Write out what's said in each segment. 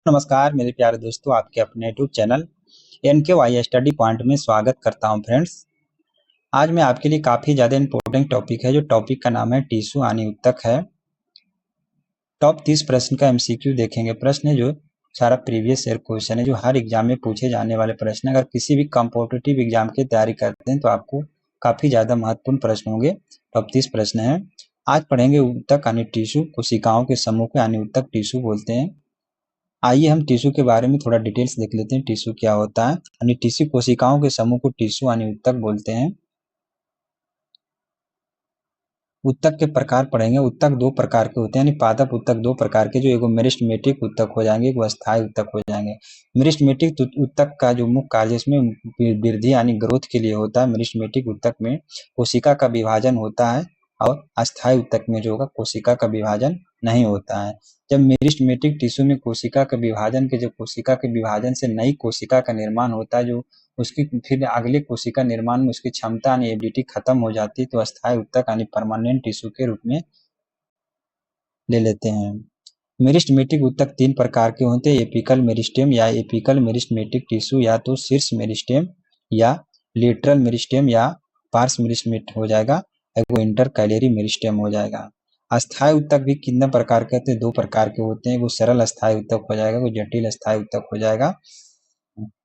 नमस्कार मेरे प्यारे दोस्तों, आपके अपने YouTube channel NKY study point में स्वागत करता हूं। फ्रेंड्स, आज मैं आपके लिए काफ़ी ज़्यादा इंपॉर्टेंट टॉपिक है। जो टॉपिक का नाम है टिश्यू यानी उत्तक है। टॉप 30 प्रश्न का MCQ देखेंगे। प्रश्न है जो सारा प्रीवियस ईयर क्वेश्चन है, जो हर एग्जाम में पूछे जाने वाले प्रश्न। अगर किसी भी कॉम्पिटिटिव एग्जाम की तैयारी करते हैं तो आपको काफ़ी ज़्यादा महत्वपूर्ण प्रश्न होंगे। टॉप 30 प्रश्न है। आज पढ़ेंगे उत्तक यानी टिश्यू, कोशिकाओं के समूह को यानी उत्तक टिश्यू बोलते हैं। आइए हम टिश्यू के बारे में थोड़ा डिटेल्स देख लेते हैं। टिश्यू क्या होता है यानी टिश्यू कोशिकाओं के समूह को टिश्यू यानी उत्तक बोलते हैं। उत्तक के प्रकार पढ़ेंगे। उत्तक दो प्रकार के होते हैं यानी पादप उत्तक दो प्रकार के, जो एगो मेरिस्टेमेटिक उत्तक हो जाएंगे, एगो अस्थायी उत्तक हो जाएंगे। मेरिस्टेमेटिक उत्तक का जो मुख्य कार्य इसमें वृद्धि यानी ग्रोथ के लिए होता है। मेरिस्टेमेटिक उत्तक में कोशिका का विभाजन होता है और अस्थायी उत्तक में जो होगा कोशिका का विभाजन नहीं होता है। जब मेरिस्टेमेटिक टिश्यू में कोशिका के विभाजन से नई कोशिका का निर्माण होता है, जो उसकी फिर अगले कोशिका निर्माण में उसकी क्षमता यानी एबिलिटी खत्म हो जाती है, तो अस्थायी उत्तक यानी परमानेंट टिश्यू के रूप में ले लेते हैं। मेरिस्टेमेटिक उत्तक तीन प्रकार के होते हैं। एपिकल मेरिस्टेम या एपिकल मेरिस्टेमेटिक टिश्यू, या तो शीर्ष मेरिस्टेम या लेटरल मेरिस्टेम या पार्श्व मेरिस्टेम हो जाएगा, एगो इंटरकैलरी मेरिस्टेम हो जाएगा। अस्थायी उत्तक भी कितने प्रकार के होते हैं? दो प्रकार के होते हैं। वो सरल अस्थायी उत्तक हो जाएगा, वो जटिल अस्थायी उत्तक हो जाएगा।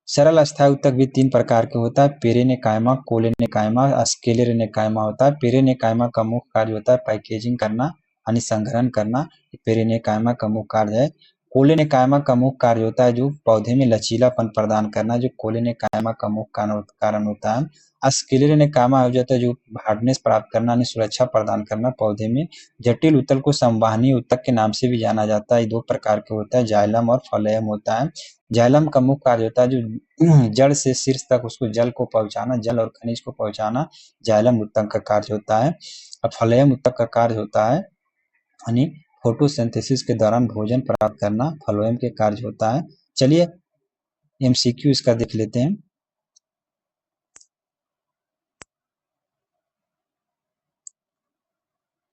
सरल अस्थायी उत्तक भी तीन प्रकार के होता है। पेरेनिकाइमा, कोलेनिकाइमा, स्क्लेरेनिकाइमा होता है। पेरेनिकाइमा का मुख्य कार्य होता है पैकेजिंग करना यानी संग्रहण करना, पेरेनिकाइमा का मुख्य कार्य है। कोलेनिकाइमा का मुख्य कार्य होता है जो पौधे में लचीलापन प्रदान करना, जो कोलेनिकाइमा का मुख्य कारण होता है। स्क्लेरेनिकाइमा हो जाता है जो हार्डनेस प्राप्त करना यानी सुरक्षा प्रदान करना पौधे में। जटिल उत्तक को संवहनी उत्तक के नाम से भी जाना जाता है। ये दो प्रकार के होता है, जाइलम और फ्लोएम होता है। जाइलम का मुख्य कार्य होता है जो जड़ से शीर्ष तक उसको जल को पहुंचाना, जल और खनिज को पहुंचाना, जाइलम उत्तक का कार्य होता है। और फ्लोएम उत्तक का कार्य होता है यानी फोटोसिंथेसिस के दौरान भोजन प्राप्त करना, फ्लोएम के कार्य होता है। चलिए MCQ इसका देख लेते हैं।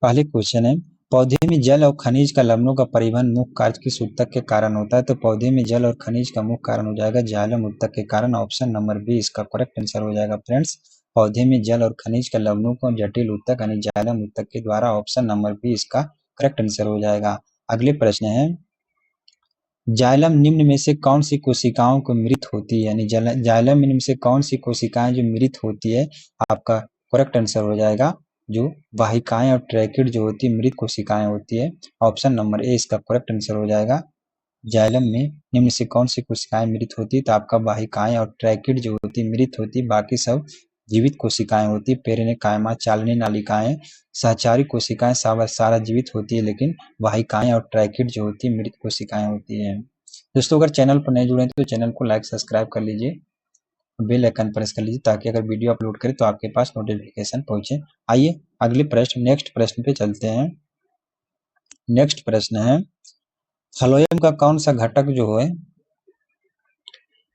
पहले क्वेश्चन है, पौधे में जल और खनिज का लवणों का परिवहन मुख्य कार्य किस उत्तक के कारण होता है? तो पौधे में जल और खनिज का मुख्य कारण हो जाएगा जाइलम उत्तक के कारण। ऑप्शन नंबर बी इसका करेक्ट आंसर हो जाएगा। फ्रेंड्स, पौधे में जल और खनिज का लवणों को जटिल उत्तक यानी जाइलम उत्तक के द्वारा। ऑप्शन नंबर बी इसका करेक्ट आंसर हो जाएगा। अगले प्रश्न है, जाइलम निम्न में से कौन सी कोशिकाओं को मृत होती है? यानी जाइलम निम्न से कौन सी कोशिकाएं जो मृत होती है? आपका करेक्ट आंसर हो जाएगा जो वाहिकाएं और ट्रैकिड जो होती है मृत कोशिकाएं होती है। ऑप्शन नंबर ए इसका करेक्ट आंसर हो जाएगा। जाइलम में निम्न से कौन सी कोशिकाएं मृत होती है? तो आपका वाहिकाएं और ट्रैकिड जो होती है मृत होती है, बाकी सब जीवित कोशिकाएं होती है। पेरेनिकाइमा, चालनी नालिकाएं, सहचारी कोशिकाएं सारा जीवित होती है, लेकिन वाहिकाएं और ट्रैकिड जो होती है मृत कोशिकाएं होती है। दोस्तों, अगर चैनल पर नए जुड़े हैं तो चैनल को लाइक सब्सक्राइब कर लीजिए, बेल आइकन प्रेस कर लीजिए ताकि अगर वीडियो अपलोड करें तो आपके पास नोटिफिकेशन पहुंचे। आइए अगले प्रश्न नेक्स्ट प्रश्न पे चलते हैं। नेक्स्ट प्रश्न है, फ्लोएम का कौन सा घटक जो है,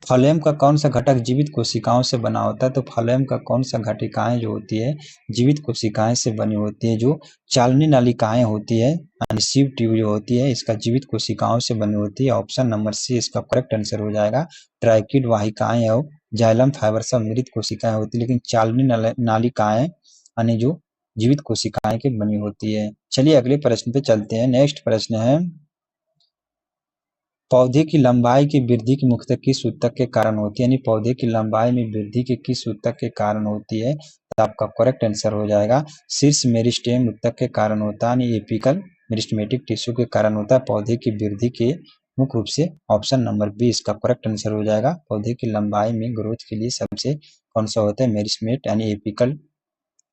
फ्लोएम का कौन सा घटक जीवित कोशिकाओं से बना होता है? तो फ्लोएम का कौन सा घटिकाएं जो होती है जीवित कोशिकाएं से बनी होती है? जो चालनी नालिकाएं होती है यानी सीव ट्यूब जो होती है, इसका जीवित कोशिकाओं से बनी होती है। ऑप्शन नंबर सी इसका करेक्ट आंसर हो जाएगा। ट्राइकिड वाहिकाएं और जाइलम फाइबर सब मृत कोशिकाएं होती है, लेकिन चालनी नालिकाएं यानी जो जीवित कोशिकाएं की बनी होती है। चलिए अगले प्रश्न पे चलते हैं। नेक्स्ट प्रश्न है, पौधे की लंबाई की वृद्धि की मुख्यतः किस उत्तक के कारण होती है? यानी पौधे की लंबाई में वृद्धि के किस उत्तक के कारण होती है? तो आपका करेक्ट आंसर हो जाएगा शीर्ष मेरिस्टेम उत्तक के कारण होता है, यानी एपिकल मेरिस्टेमेटिक टिश्यू के कारण होता है पौधे की वृद्धि के मुख्य रूप से। ऑप्शन नंबर बी इसका करेक्ट आंसर हो जाएगा। पौधे की लंबाई में ग्रोथ के लिए सबसे कौन सा होता है? मेरिस्टेमेट यानी apical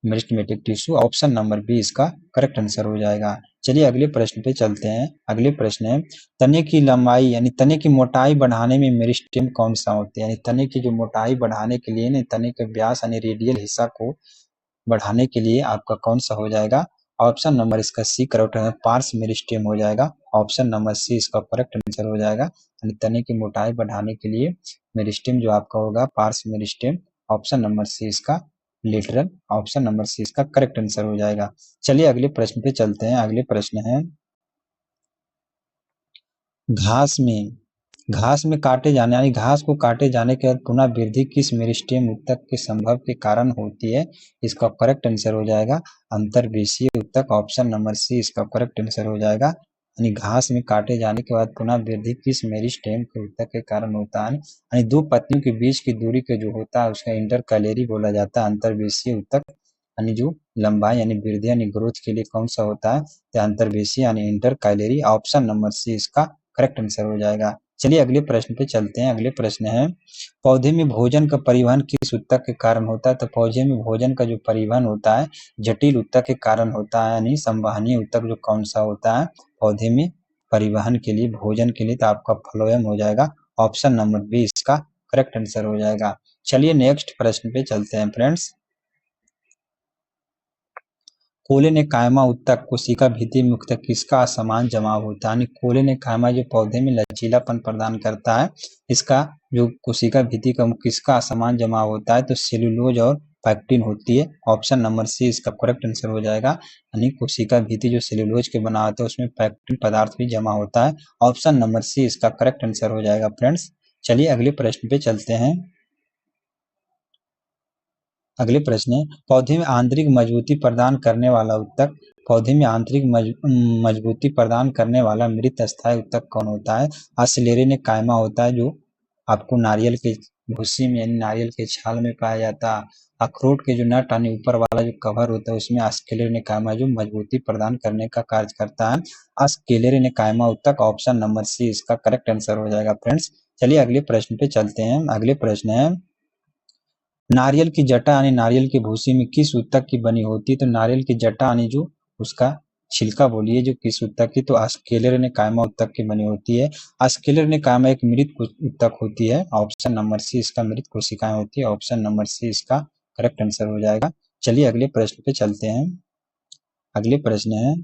meristematic tissue. Option number B इसका करेक्ट आंसर हो जाएगा। चलिए अगले प्रश्न पे चलते हैं। अगले प्रश्न है, तने की लंबाई यानी तने की मोटाई बढ़ाने में मेरिस्टेम कौन सा होता है? यानी तने की जो मोटाई बढ़ाने के लिए, तने के व्यास यानी रेडियल हिस्सा को बढ़ाने के लिए आपका कौन सा हो जाएगा? ऑप्शन नंबर इसका सी करेक्ट है, पार्श्व मेरिस्टेम हो जाएगा। ऑप्शन नंबर सी इसका करेक्ट आंसर हो जाएगा। यानी तने की मोटाई बढ़ाने के लिए मेरिस्टेम जो आपका होगा पार्श्व मेरिस्टेम। ऑप्शन नंबर सी इसका लेटरल। ऑप्शन नंबर सी इसका करेक्ट आंसर हो जाएगा। चलिए अगले प्रश्न पे चलते हैं। अगले प्रश्न है, घास में घास में काटे जाने यानी घास को काटे जाने के बाद पुनः वृद्धि किस मेरिस्टेम ऊतक के संभव के कारण होती है? इसका करेक्ट आंसर हो जाएगा अंतर्विषीय ऊतक, ऑप्शन नंबर सी इसका करेक्ट आंसर हो जाएगा। यानी घास में काटे जाने के बाद पुनः वृद्धि किस मेरिस्टेम के ऊतक के कारण होता है? यानी दो पत्तियों के बीच की दूरी के जो होता है उसका इंटरकैलेरी बोला जाता है अंतर्विषीय ऊतक। यानी जो लंबाई यानी वृद्धि यानी ग्रोथ के लिए कौन सा होता है? तो अंतर्विषीय यानी इंटरकैलेरी, ऑप्शन नंबर सी इसका करेक्ट आंसर हो जाएगा। चलिए अगले प्रश्न पे चलते हैं। अगले प्रश्न है पौधे में भोजन का परिवहन किस ऊतक के कारण होता है? तो पौधे में भोजन का जो परिवहन होता है जटिल ऊतक के कारण होता है, यानी संवहनीय ऊतक जो कौन सा होता है पौधे में परिवहन के लिए भोजन के लिए? तो आपका फ्लोएम हो जाएगा, ऑप्शन नंबर बी इसका करेक्ट आंसर हो जाएगा। चलिए नेक्स्ट प्रश्न पे चलते हैं फ्रेंड्स। कोलेनेकायमा ऊतक कोशिका भित्ति में मुख्यतः किसका असमान जमाव होता है? यानी कोलेनेकायमा जो पौधे में लचीलापन प्रदान करता है, इसका जो कोशिका भित्ति का किसका असमान जमाव होता है? तो सेलुलोज और पैक्टिन होती है, ऑप्शन नंबर सी इसका करेक्ट आंसर हो जाएगा। यानी कोशिका भित्ति जो सेलुलोज के बना होता है उसमें पैक्टिन पदार्थ भी जमा होता है, ऑप्शन नंबर सी इसका करेक्ट आंसर हो जाएगा फ्रेंड्स। चलिए अगले प्रश्न पे चलते हैं। अगले प्रश्न है पौधे में आंतरिक मजबूती प्रदान करने वाला ऊतक, पौधे में आंतरिक मजबूती प्रदान करने वाला मृत अस्थायी ऊतक कौन होता है? अस्क्लेरेनेकाइमा होता है, जो आपको नारियल के भूसी में यानी नारियल के छाल में पाया जाता है। अखरोट के जो नट यानी ऊपर वाला जो कवर होता है उसमें अस्क्लेरेनेकाइमा जो मजबूती प्रदान करने का कार्य करता है, अस्क्लेरेनेकाइमा ऊतक, ऑप्शन नंबर सी इसका करेक्ट आंसर हो जाएगा फ्रेंड्स। चलिए अगले प्रश्न पे चलते हैं। अगले प्रश्न है नारियल की जटा यानी नारियल की भूसी में किस ऊतक की बनी होती है? तो नारियल की जटा यानी जो उसका छिलका बोलिए जो किस ऊतक की? तो अस्क्लेरेनेकाइमा ऊतक की बनी होती है। अस्क्लेरेनेकाइमा एक मृत ऊतक होती है, ऑप्शन नंबर सी इसका मृत कोशिकाएं होती है, ऑप्शन नंबर सी इसका करेक्ट आंसर हो जाएगा। चलिए अगले प्रश्न पे चलते हैं। अगले प्रश्न है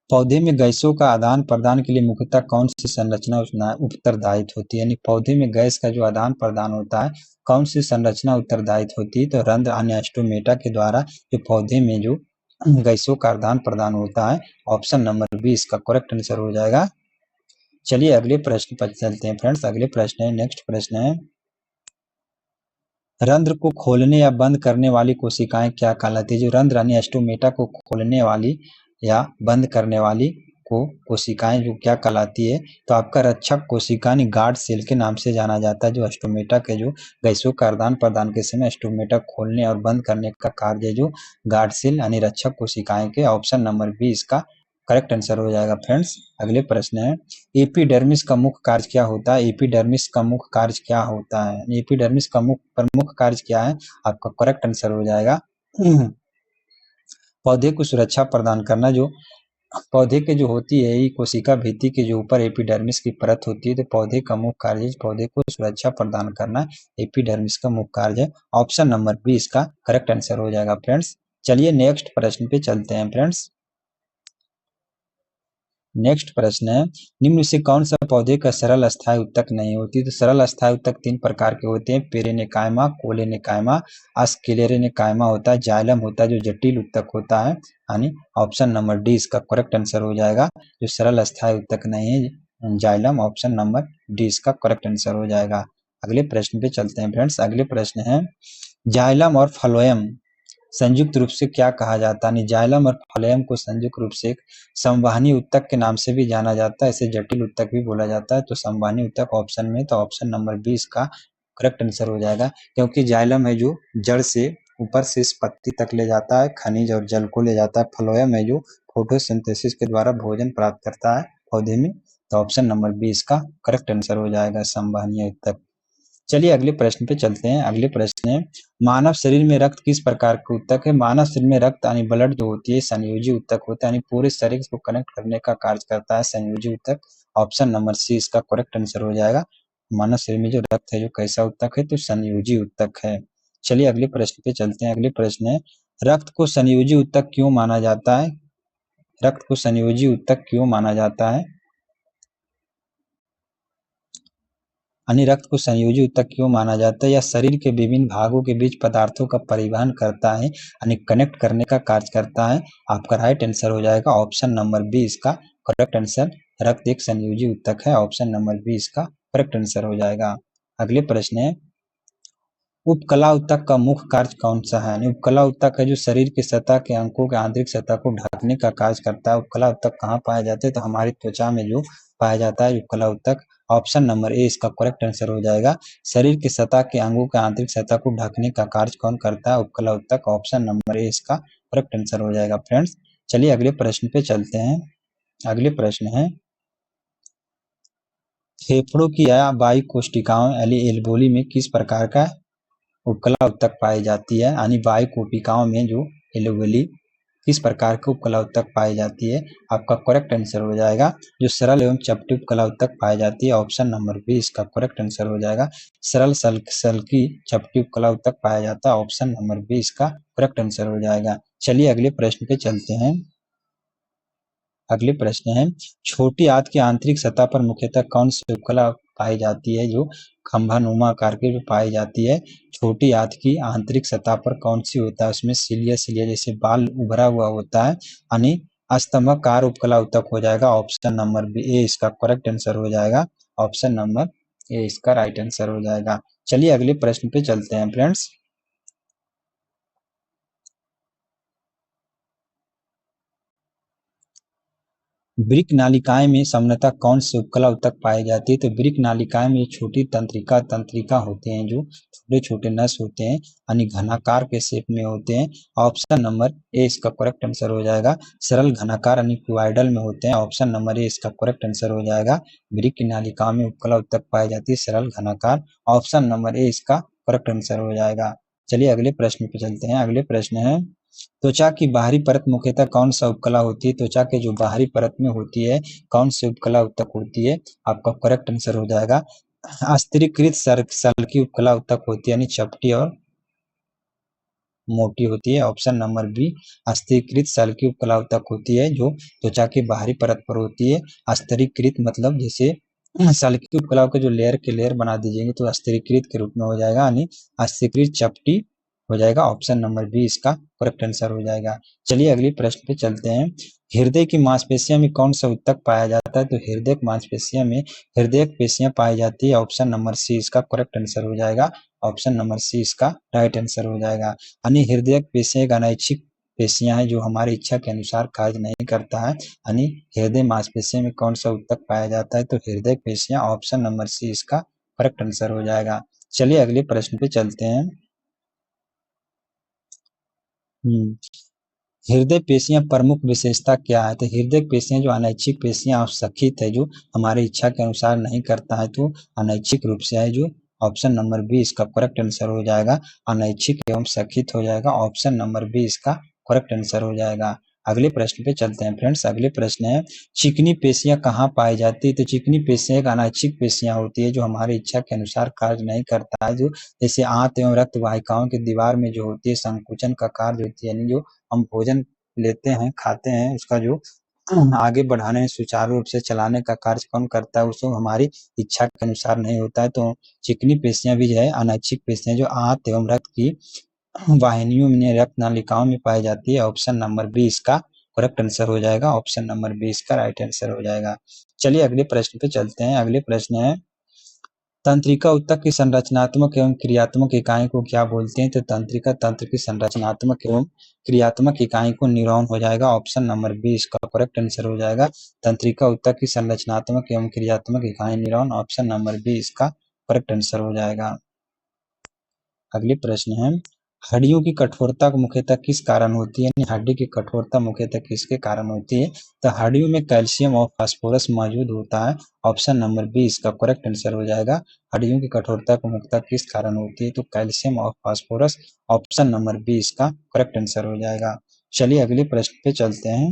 पौधे में गैसों का आदान प्रदान के लिए मुख्यतः कौन सी संरचना उत्तरदायित्व होती है? यानी पौधे में गैस का जो आदान प्रदान होता है कौन सी संरचना उत्तरदायित्व होती है? तो रंध्र अन्य स्टोमेटा के द्वारा जो पौधे में जो गैसों का आदान प्रदान होता है, ऑप्शन नंबर बी इसका करेक्ट आंसर हो जाएगा। चलिए अगले प्रश्न पर चलते हैं फ्रेंड्स। अगले प्रश्न है नेक्स्ट प्रश्न है रंध्र को खोलने या बंद करने वाली कोशिकाएं क्या कहलाती है? जो रंध्र यानी स्टोमेटा को खोलने वाली या बंद करने वाली को कोशिकाएं जो क्या कहलाती है? तो आपका रक्षक कोशिका यानी गार्ड सेल के नाम से जाना जाता है। जो स्टोमेटा के जो गैसों का आदान प्रदान के समय स्टोमेटा खोलने और बंद करने का कार्य जो गार्ड सेल यानी रक्षक कोशिकाएं के, ऑप्शन नंबर बी इसका करेक्ट आंसर हो जाएगा फ्रेंड्स। अगले प्रश्न है एपिडर्मिस का मुख्य कार्य क्या होता है? एपिडर्मिस का मुख्य कार्य क्या होता है? एपिडर्मिस का प्रमुख कार्य क्या है? आपका करेक्ट आंसर हो जाएगा पौधे को सुरक्षा प्रदान करना। जो पौधे के जो होती है कोशिका भित्ति के जो ऊपर एपिडर्मिस की परत होती है, तो पौधे का मुख्य कार्य पौधे को सुरक्षा प्रदान करना एपिडर्मिस का मुख्य कार्य है, ऑप्शन नंबर बी इसका करेक्ट आंसर हो जाएगा फ्रेंड्स। चलिए नेक्स्ट प्रश्न पे चलते हैं फ्रेंड्स। नेक्स्ट प्रश्न है निम्न से कौन सा पौधे का सरल अस्थायी ऊतक नहीं होती? तो सरल अस्थायी ऊतक तीन प्रकार के होते हैं, पेरेनेकाइमा, कोलेनेकाइमा, अस्क्लेरेनेकाइमा होता है, जाइलम होता है जो जटिल ऊतक होता है, यानी ऑप्शन नंबर डी इसका करेक्ट आंसर हो जाएगा। जो सरल अस्थायी ऊतक नहीं है जाइलम, ऑप्शन नंबर डी इसका करेक्ट आंसर हो जाएगा। अगले प्रश्न पे चलते हैं फ्रेंड्स। अगले प्रश्न है जाइलम और फ्लोएम संयुक्त रूप से क्या कहा जाता है? जाइलम और फ्लोएम को संयुक्त रूप से एक संवहनी ऊतक के नाम से भी जाना जाता है, इसे जटिल ऊतक भी बोला जाता है। तो संवहनी ऊतक ऑप्शन में, तो ऑप्शन नंबर बी इसका करेक्ट आंसर हो जाएगा, क्योंकि जाइलम है जो जड़ से ऊपर से इस पत्ती तक ले जाता है, खनिज और जल को ले जाता है। फ्लोएम है जो फोटोसिंथेसिस के द्वारा भोजन प्राप्त करता है पौधे में, तो ऑप्शन नंबर बी इसका करेक्ट आंसर हो जाएगा संवहनीय ऊतक। चलिए अगले प्रश्न पे चलते हैं। अगले प्रश्न है मानव शरीर में रक्त किस प्रकार का ऊतक है? मानव शरीर में रक्त यानी ब्लड जो होती है संयोजी ऊतक होता है, यानी पूरे शरीर को कनेक्ट करने का कार्य करता है संयोजी ऊतक, ऑप्शन नंबर सी इसका करेक्ट आंसर हो जाएगा। मानव शरीर में जो रक्त है जो कैसा ऊतक है? तो संयोजी ऊतक है। चलिए अगले प्रश्न पे चलते हैं। अगले प्रश्न है रक्त को संयोजी ऊतक क्यों माना जाता है? रक्त को संयोजी ऊतक क्यों माना जाता है? यानी रक्त को संयोजी ऊतक क्यों माना जाता है? या शरीर के विभिन्न भागों के बीच पदार्थों का परिवहन करता है, यानी कनेक्ट करने का कार्य करता है। आपका राइट आंसर हो जाएगा ऑप्शन नंबर बी इसका करेक्ट आंसर। रक्त एक संयोजी ऊतक है। ऑप्शन नंबर बी इसका करेक्ट आंसर हो जाएगा। अगले प्रश्न है, उपकला ऊतक का मुख्य कार्य कौन सा है? उपकला ऊतक है जो शरीर की सतह के अंगों के आंतरिक सतह को ढकने का कार्य करता है। उपकला ऊतक कहाँ पाया जाता है? तो हमारी त्वचा में जो पाया जाता है उपकला ऊतक। ऑप्शन नंबर ए इसका करेक्ट आंसर हो जाएगा। शरीर की सतह के अंगों के आंतरिक सतह को ढकने का कार्य कौन करता है? उपकला ऊतक। ऑप्शन नंबर ए इसका करेक्ट आंसर हो जाएगा। फ्रेंड्स चलिए अगले प्रश्न पे चलते हैं। अगले प्रश्न है, फेफड़ों की या वायु कोशिकाओं यानी एल्वेओली में किस प्रकार का उपकला ऊतक पाई जाती है? यानी वायु कोशिकाओं में जो एल्वेओली किस प्रकार की उपकला ऊतक पाई जाती है? आपका करेक्ट आंसर हो जाएगा जो सरल एवं चपटी उपकला ऊतक पाई जाती है। ऑप्शन नंबर बी इसका करेक्ट आंसर हो जाएगा। सरल सल्की चपटी उपकला ऊतक पाया जाता है। ऑप्शन नंबर बी इसका करेक्ट आंसर हो जाएगा। चलिए अगले प्रश्न पे चलते हैं। अगले प्रश्न है, छोटी आंत की आंतरिक सतह पर मुख्यतः कौन सी उपकला पाई जाती है जो खंभानुमा आकार की जो पाई जाती है? छोटी आंत की आंतरिक सतह पर कौन सी होता है? उसमें सिलिया सिलिया जैसे बाल उभरा हुआ होता है, यानी स्तंभाकार उपकला ऊतक हो जाएगा। ऑप्शन नंबर बी ए इसका करेक्ट आंसर हो जाएगा। ऑप्शन नंबर ए इसका राइट आंसर हो जाएगा। चलिए अगले प्रश्न पे चलते हैं फ्रेंड्स। वृक्क नालिकाएं में सामान्यतः कौन सी उपकला ऊतक पाई जाती है? तो वृक्क नालिकाएं में छोटी तंत्रिका तंत्रिका होते हैं जो छोटे छोटे नस होते हैं, यानी घनाकार के शेप में होते हैं। ऑप्शन नंबर ए इसका करेक्ट आंसर हो जाएगा। सरल घनाकार यानी क्यूबॉइडल में होते हैं। ऑप्शन नंबर ए इसका करेक्ट आंसर हो जाएगा। वृक्क की नालिकाओं में उपकला ऊतक पाई जाती है सरल घनाकार। ऑप्शन नंबर ए इसका करेक्ट आंसर हो जाएगा। चलिए अगले प्रश्न पे चलते हैं। अगले प्रश्न है, त्वचा की बाहरी परत मुख्यतः कौन सा उपकला होती है? त्वचा के जो बाहरी परत में होती है कौन सी उपकला ऊतक होती है? आपका करेक्ट आंसर हो जाएगा स्थिरीकृत सल्की उपकला ऊतक होती है, यानी चपटी और मोटी होती है। ऑप्शन नंबर बी स्थिरीकृत सल्की उपकला ऊतक होती है जो त्वचा की बाहरी परत पर होती है। स्थिरीकृत मतलब जैसे सल्की उपकला के जो लेयर के लेयर बना दीजिएंगे तो स्थिरीकृत के रूप में हो जाएगा, यानी स्थिरीकृत चपटी हो जाएगा। ऑप्शन नंबर बी इसका करेक्ट आंसर हो जाएगा। चलिए अगली प्रश्न पे चलते हैं। हृदय की मांसपेशियों में कौन सा ऊतक पाया जाता है? तो हृदय की मांसपेशियों में हृदय पेशियां पाई जाती है। ऑप्शन नंबर सी इसका करेक्ट आंसर हो जाएगा। ऑप्शन नंबर सी इसका राइट आंसर हो जाएगा। यानी हृदय पेशियां एक अनैच्छिक पेशियां हैं जो हमारी इच्छा के अनुसार कार्य नहीं करता है। यानी हृदय मांसपेशियों में कौन सा ऊतक पाया जाता है? तो हृदय पेशियां। ऑप्शन नंबर सी इसका करेक्ट आंसर हो जाएगा। चलिए अगले प्रश्न पे चलते हैं। हृदय पेशियां प्रमुख विशेषता क्या है? तो हृदय पेशियां जो अनैच्छिक पेशियां अवसखित है जो हमारी इच्छा के अनुसार नहीं करता है तो अनैच्छिक रूप से है जो ऑप्शन नंबर बी इसका करेक्ट आंसर हो जाएगा। अनैच्छिक एवं सखित हो जाएगा। ऑप्शन नंबर बी इसका करेक्ट आंसर हो जाएगा। अगले प्रश्न पे चलते हैं फ्रेंड्स। अगले प्रश्न है, चिकनी पेशियां कहाँ पाई जाती है? तो चिकनी पेशियां एक अनैच्छिक पेशियां होती है जो हमारी इच्छा के अनुसार कार्य नहीं करता है, जो जैसे आंत एवं रक्त वाहिकाओं की दीवार में जो होती है संकुचन का कार्य होती है, यानी जो हम भोजन लेते हैं खाते हैं उसका जो आगे बढ़ाने सुचारू रूप से चलाने का कार्य कौन करता है? उसको हमारी इच्छा के अनुसार नहीं होता है। तो चिकनी पेशियां भी जो है अनैच्छिक पेशियां जो आंत एवं रक्त की वाहिनियों में रक्त नालिकाओं में पाई जाती है। ऑप्शन नंबर बी इसका करेक्ट आंसर हो जाएगा। ऑप्शन नंबर बी इसका राइट आंसर हो जाएगा। चलिए अगले प्रश्न पे चलते हैं। अगले प्रश्न है, तंत्रिका ऊतक की संरचनात्मक एवं क्रियात्मक इकाई को क्या बोलते हैं? तो तंत्रिका तंत्र की संरचनात्मक एवं क्रियात्मक इकाई को न्यूरॉन हो जाएगा। ऑप्शन नंबर बी इसका करेक्ट आंसर हो जाएगा। तंत्रिका ऊतक की संरचनात्मक एवं क्रियात्मक इकाई न्यूरॉन। ऑप्शन नंबर बी इसका करेक्ट आंसर हो जाएगा। अगले प्रश्न है, हड्डियों की कठोरता मुख्यतः किस कारण होती है? हड्डी की कठोरता मुख्यतः किसके कारण होती है? तो हड्डियों में कैल्शियम और फास्फोरस मौजूद होता है। ऑप्शन नंबर बी इसका करेक्ट आंसर हो जाएगा। हड्डियों की कठोरता मुख्यतः किस कारण होती है? तो कैल्शियम और फास्फोरस। ऑप्शन नंबर बी इसका करेक्ट आंसर हो जाएगा। चलिए अगले प्रश्न पे चलते हैं।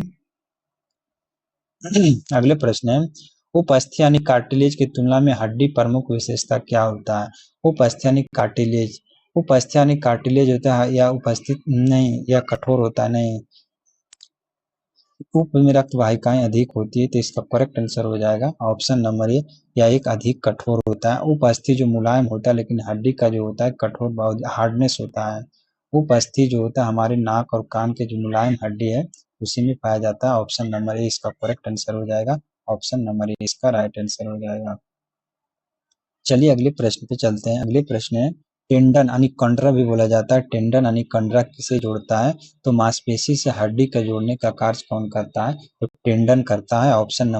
अगले प्रश्न है, उपस्थि यानी कार्टिलेज की तुलना में हड्डी प्रमुख विशेषता क्या होता है? उपस्थि यानी कार्टिलेज, उपस्थि यानी कार्टिलेज होता है या उपस्थित नहीं या कठोर होता है? नहीं, उप में रक्त वाहिकाएं अधिक होती है तो इसका करेक्ट आंसर हो जाएगा ऑप्शन नंबर ए, या एक अधिक कठोर होता है। उपस्थि जो मुलायम होता है लेकिन हड्डी का जो होता है कठोर बहुत हार्डनेस होता है। उपस्थि जो होता है हमारे नाक और कान के जो मुलायम हड्डी है उसी में पाया जाता है। ऑप्शन नंबर ए इसका करेक्ट आंसर हो जाएगा। ऑप्शन नंबर ए इसका राइट आंसर हो जाएगा। चलिए अगले प्रश्न पे चलते हैं। अगले प्रश्न है टेंडन यानी कंडरा भी बोला जाता है, टेंडन यानी कंडरा किसे जोड़ता है? तो मांसपेशी से हड्डी का जोड़ने का कार्य कौन करता है? तो टेंडन करता है। Option number